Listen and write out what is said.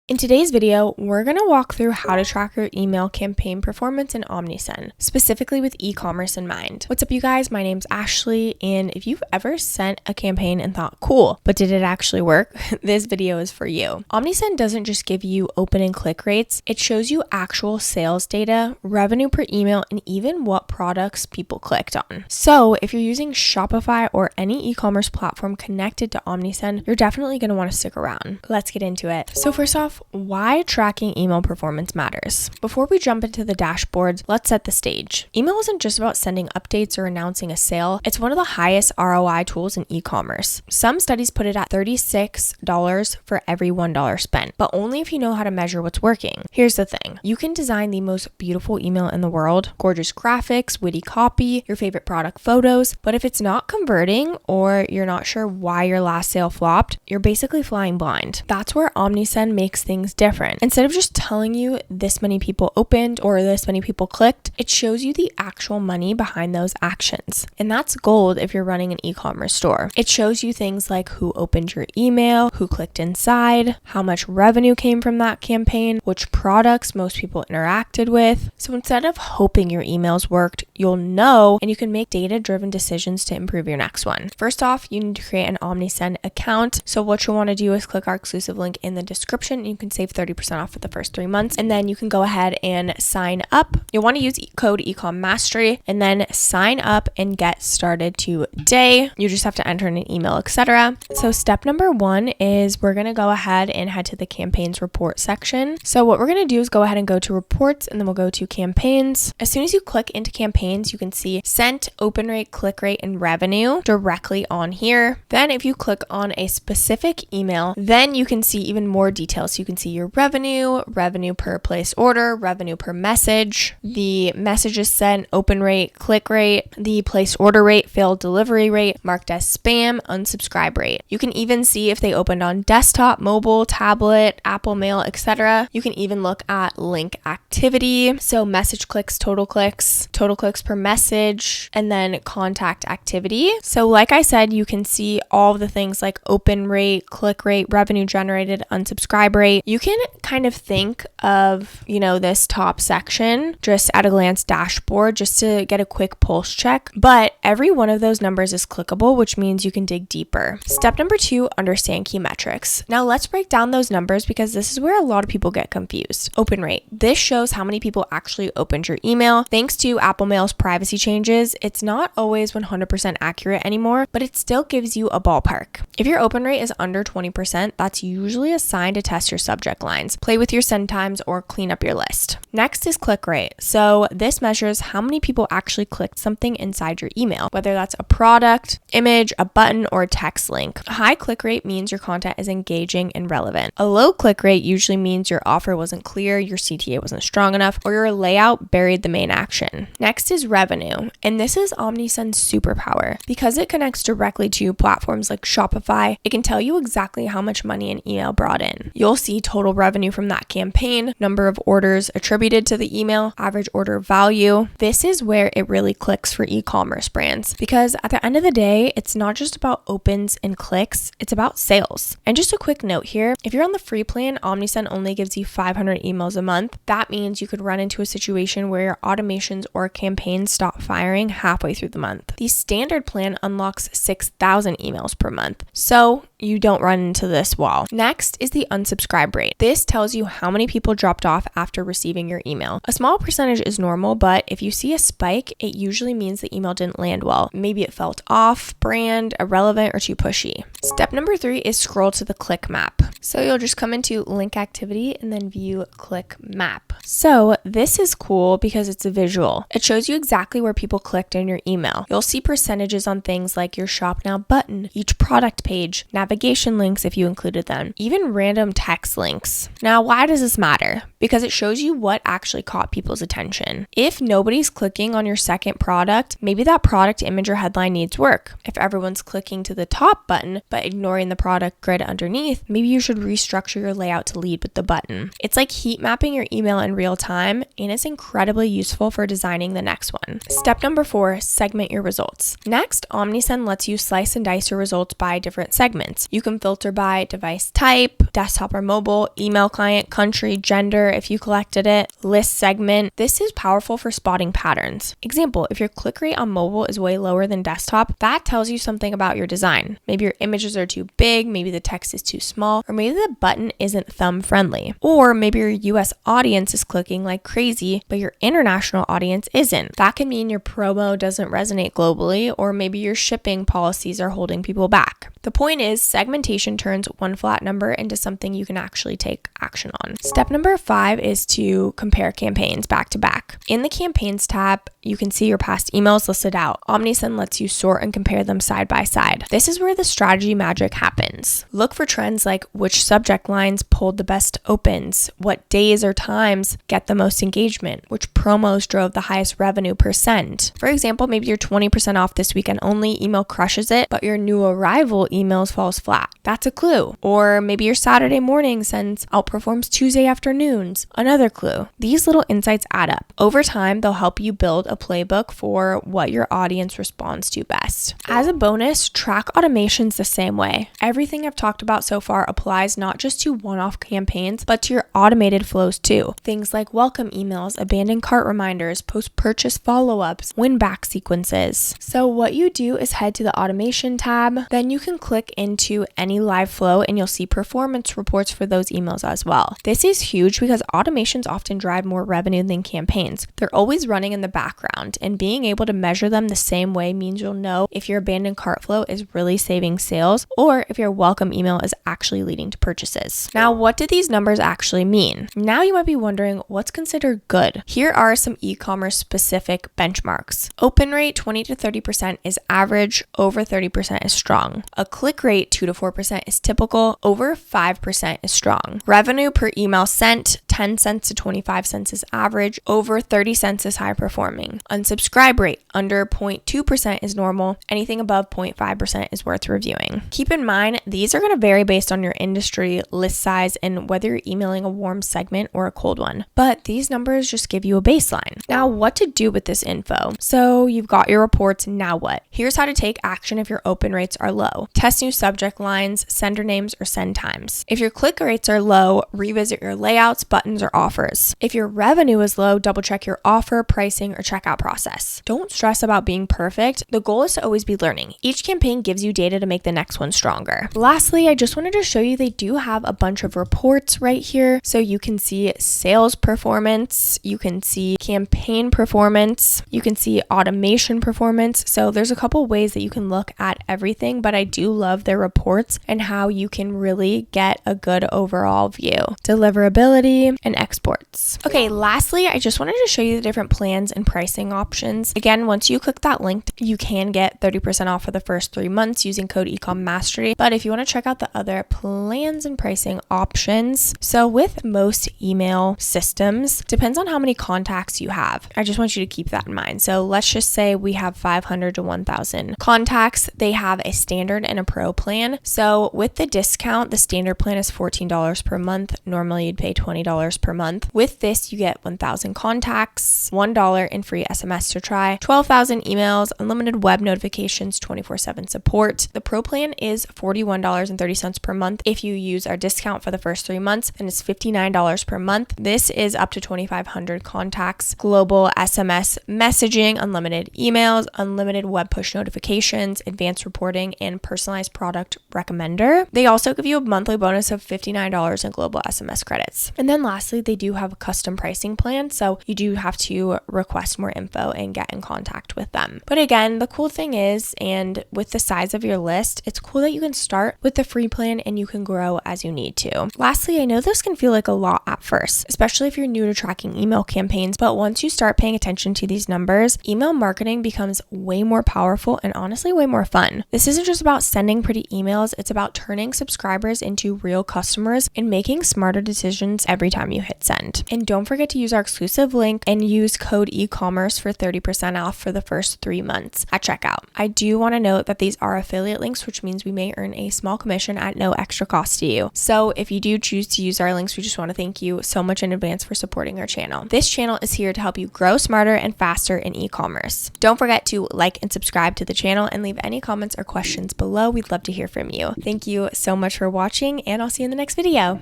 In today's video, we're going to walk through how to track your email campaign performance in Omnisend, specifically with e-commerce in mind. What's up, you guys? My name's Ashley, and if you've ever sent a campaign and thought, cool, but did it actually work? This video is for you. Omnisend doesn't just give you open and click rates, it shows you actual sales data, revenue per email, and even what products people clicked on. So if you're using Shopify or any e-commerce platform connected to Omnisend, you're definitely going to want to stick around. Let's get into it. So first off, why tracking email performance matters. Before we jump into the dashboards, let's set the stage. Email isn't just about sending updates or announcing a sale. It's one of the highest ROI tools in e-commerce. Some studies put it at $36 for every $1 spent, but only if you know how to measure what's working. Here's the thing. You can design the most beautiful email in the world, gorgeous graphics, witty copy, your favorite product photos, but if it's not converting or you're not sure why your last sale flopped, you're basically flying blind. That's where Omnisend makes things different. Instead of just telling you this many people opened or this many people clicked, it shows you the actual money behind those actions. And that's gold if you're running an e-commerce store. It shows you things like who opened your email, who clicked inside, how much revenue came from that campaign, which products most people interacted with. So instead of hoping your emails worked, you'll know and you can make data-driven decisions to improve your next one. First off, you need to create an Omnisend account. So what you'll want to do is click our exclusive link in the description. You can save 30% off for the first 3 months, and then you can go ahead and sign up. You'll want to use code EcomMastery and then sign up and get started today. You just have to enter in an email, etc. So step number 1 is we're going to go ahead and head to the campaigns report section. So what we're going to do is go ahead and go to reports, and then we'll go to campaigns. As soon as you click into campaigns, you can see sent, open rate, click rate, and revenue directly on here. Then if you click on a specific email, then you can see even more details. So you can see your revenue, revenue per placed order, revenue per message, the messages sent, open rate, click rate, the placed order rate, failed delivery rate, marked as spam, unsubscribe rate. You can even see if they opened on desktop, mobile, tablet, Apple Mail, etc. You can even look at link activity, so message clicks per message, and then contact activity. So like I said, you can see all the things like open rate, click rate, revenue generated, unsubscribe rate. You can kind of think of, this top section just at a glance dashboard just to get a quick pulse check, but every one of those numbers is clickable, which means you can dig deeper. Step number 2, understand key metrics. Now let's break down those numbers because this is where a lot of people get confused. Open rate. This shows how many people actually opened your email. Thanks to Apple Mail's privacy changes, it's not always 100% accurate anymore, but it still gives you a ballpark. If your open rate is under 20%, that's usually a sign to test your subject lines, play with your send times, or clean up your list. Next is click rate. So this measures how many people actually clicked something inside your email, whether that's a product, image, a button, or a text link. A high click rate means your content is engaging and relevant. A low click rate usually means your offer wasn't clear, your CTA wasn't strong enough, or your layout buried the main action. Next is revenue, and this is Omnisend's superpower. Because it connects directly to platforms like Shopify, it can tell you exactly how much money an email brought in. You'll see total revenue from that campaign, number of orders attributed to the email, average order value. This is where it really clicks for e-commerce brands because at the end of the day, it's not just about opens and clicks, it's about sales. And just a quick note here, if you're on the free plan, Omnisend only gives you 500 emails a month. That means you could run into a situation where your automations or campaigns stop firing halfway through the month. The standard plan unlocks 6,000 emails per month, so you don't run into this wall. Next is the unsubscribe rate. This tells you how many people dropped off after receiving your email. A small percentage is normal, but if you see a spike, it usually means the email didn't land well. Maybe it felt off brand, irrelevant, or too pushy. Step number 3 is scroll to the click map. So you'll just come into link activity and then view click map. So this is cool because it's a visual. It shows you exactly where people clicked in your email. You'll see percentages on things like your shop now button, each product page, navigation links if you included them, even random text links. Now, why does this matter? because it shows you what actually caught people's attention. If nobody's clicking on your second product, maybe that product image or headline needs work. If everyone's clicking to the top button but ignoring the product grid underneath, maybe you should restructure your layout to lead with the button. It's like heat mapping your email in real time, and it's incredibly useful for designing the next one. Step number 4, segment your results. Next, Omnisend lets you slice and dice your results by different segments. You can filter by device type, desktop or mobile, email client, country, gender if you collected it, list segment. This is powerful for spotting patterns. Example, if your click rate on mobile is way lower than desktop, that tells you something about your design. Maybe your images are too big, maybe the text is too small, or maybe the button isn't thumb friendly. Or maybe your US audience is clicking like crazy, but your international audience isn't. That can mean your promo doesn't resonate globally, or maybe your shipping policies are holding people back. The point is, segmentation turns one flat number into something you can actually take action on. Step number 5 is to compare campaigns back to back. In the campaigns tab, you can see your past emails listed out. Omnisend lets you sort and compare them side by side. This is where the strategy magic happens. Look for trends like which subject lines pulled the best opens, what days or times get the most engagement, which promos drove the highest revenue %. For example, maybe your 20% off this weekend only email crushes it, but your new arrival emails falls flat. That's a clue. Or maybe your Saturday morning sends outperforms Tuesday afternoons. Another clue. These little insights add up. Over time, they'll help you build a playbook for what your audience responds to best. As a bonus, track automations the same way. Everything I've talked about so far applies not just to one-off campaigns, but to your automated flows too. Things like welcome emails, abandoned cart reminders, post-purchase follow-ups, win-back sequences. So what you do is head to the automation tab, then you can click into any live flow and you'll see performance reports for those emails as well. This is huge because automations often drive more revenue than campaigns. They're always running in the background, and being able to measure them the same way means you'll know if your abandoned cart flow is really saving sales or if your welcome email is actually leading to purchases. Now, what do these numbers actually mean? Now you might be wondering what's considered good. Here are some e-commerce specific benchmarks. Open rate 20 to 30% is average, over 30% is strong. A click rate 2 to 4% is typical, over 5% is strong. Revenue per email sent 10 cents to 25 cents is average, over 30 cents is high performing. Unsubscribe rate under 0.2% is normal, anything above 0.5% is worth reviewing. Keep in mind, these are going to vary based on your industry, list size, and whether you're emailing a warm segment or a cold one. But these numbers just give you a baseline. Now, what to do with this info? So you've got your reports, now what? Here's how to take action if your open rates are low. Test new subject lines, sender names, or send times. If your click rates are low, revisit your layouts, buttons, or offers. If your revenue is low, double check your offer, pricing, or checkout process. Don't stress about being perfect. The goal is to always be learning. Each campaign gives you data to make the next one stronger. Lastly, I just wanted to show you they do have a bunch of reports right here. So you can see sales performance, you can see campaign performance, you can see automation performance. So there's a couple ways that you can look at everything, but I do love their reports and how you can really get a good overall view. Deliverability and exports. Okay, lastly, I just wanted to show you the different plans and pricing options. Again, once you click that link, you can get 30% off for the first 3 months using code EcomMastery. But if you want to check out the other plans and pricing options, so with most email systems, depends on how many contacts you have. I just want you to keep that in mind. So let's just say we have 500 to 1,000 contacts. They have a standard and a pro plan. So with the discount, the standard plan is $14 per month. Normally you'd pay $20 per month. With this, you get 1,000 contacts, $1 in free SMS to try, 12,000 emails, unlimited web notifications, 24/7 support. The pro plan is $41.30 per month. If you use our discount for the first 3 months, then it's $59 per month. This is up to 2,500 contacts, global SMS messaging, unlimited emails, unlimited web push notifications, advanced reporting, and personalized product recommender. They also give you a monthly bonus of $59 in global SMS credits. And then lastly, they do have a custom pricing plan, so you do have to request more info and get in contact with them. But again, the cool thing is, and with the size of your list, it's cool that you can start with the free plan and you can grow as you need to. Lastly, I know this can feel like a lot at first, especially if you're new to tracking email campaigns, but once you start paying attention to these numbers, email marketing becomes way more powerful and honestly way more fun. This isn't just about sending pretty emails, it's about turning subscribers into real customers and making smarter decisions every time you hit send. And don't forget to use our exclusive link and use code Ecommerce for 30% off for the first 3 months at checkout. I do want to note that these are affiliate links, which means we may earn a small commission at no extra cost to you. So if you do choose to use our links, we just want to thank you so much in advance for supporting our channel. This channel is here to help you grow smarter and faster in e-commerce. Don't forget to like and subscribe to the channel and leave any comments or questions below. We'd love to hear from you. Thank you so much for watching, and I'll see you in the next video.